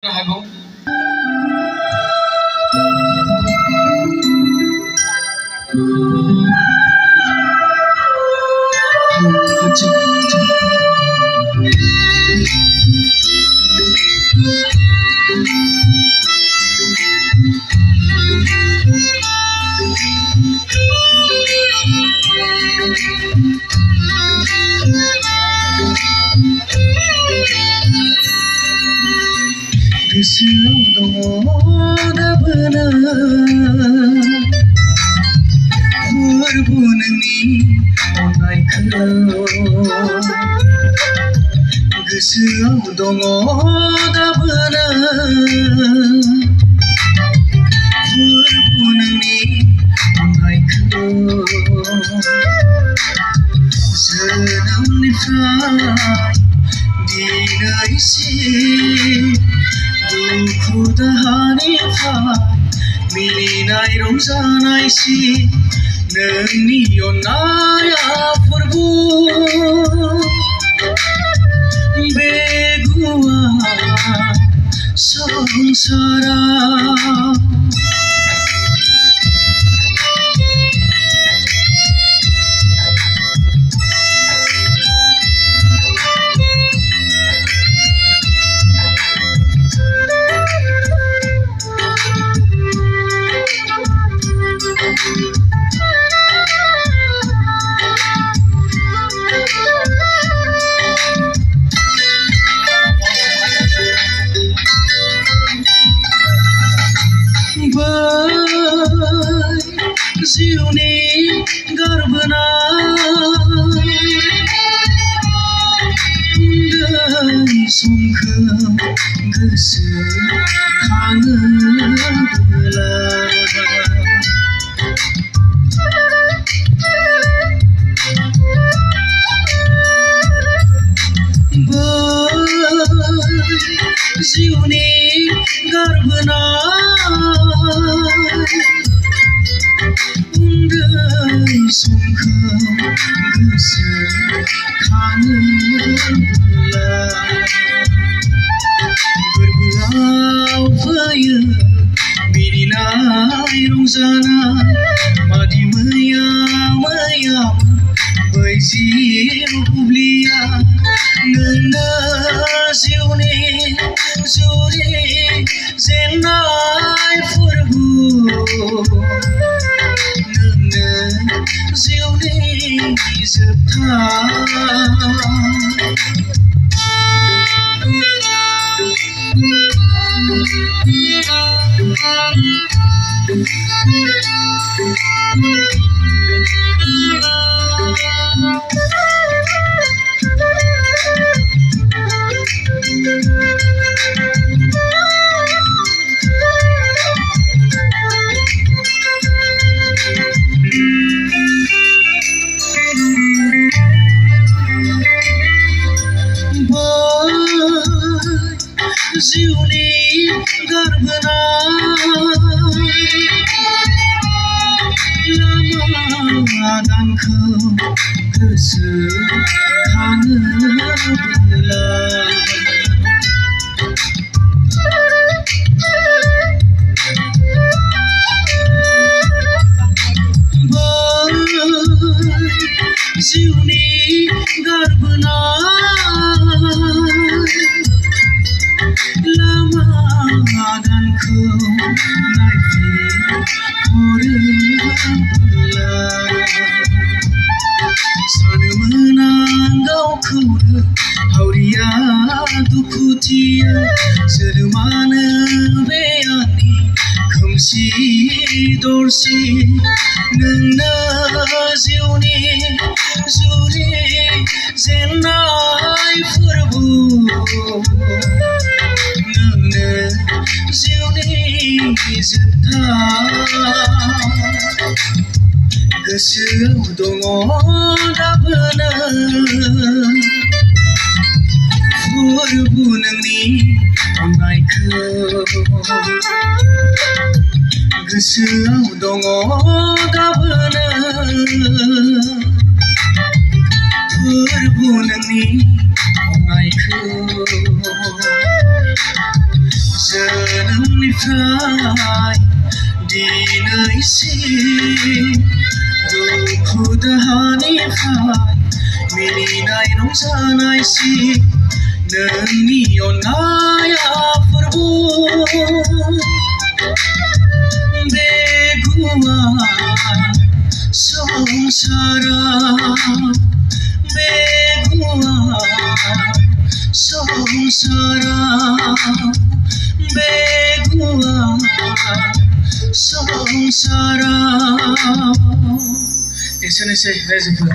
하고 그치 गोसोआव दङ दाबोनो फोरबो नोंनि अननायखौ गोसोआव दङ दाबोनो फोरबो नोंनि अननायखौ जोनोमनिफ्राय दिनैसिम दुखु दाहानिफ्राय मिनिनाय रंजानायसिम नोंनि अननाया फोरबो बे गुवार संसाराव जिउनि गारबोनाय उन्दै समखौ गोसोखाङोब्ला जिउनि गारबोनाय उन्दै समखौ गोसोखाङोब्ला गोरबोआव फैयो मिनिनाय रंजानाय मादि मैया बै जिउ बुब्लिया नोंनो जिउनि जुरि जेननाय फोरबो जिउनि जोबथा जिउनि गारबोनाय लामा दानखौ गोसोखाङोब्ला जिउनि गारबोनाय लामा दानखौ नायफिनहरोब्ला सानोमोन आं गावखौनो हावरिया दुखुथिया जोनोमानो बे आंनि खोमसि दरसि नोंनो जिउनि जुरि जेननाय फोरबो नोंनो जिउनि जोबथा गोसोआव दङ दाबोनो फोरबो नोंनि अननायखौ गोसोआव दङ दाबोनो फोरबो नोंनि अननायखौ जोनोमनिफ्राय दिनैसिम दुखु दाहानिफ्राय मिनिनाय रंजानायसिम नोंनि अननाया फोरबो बे गुवार संसारा बे गुवार संसारा बे गुवार संसारा एसेनोसै रायजोफोर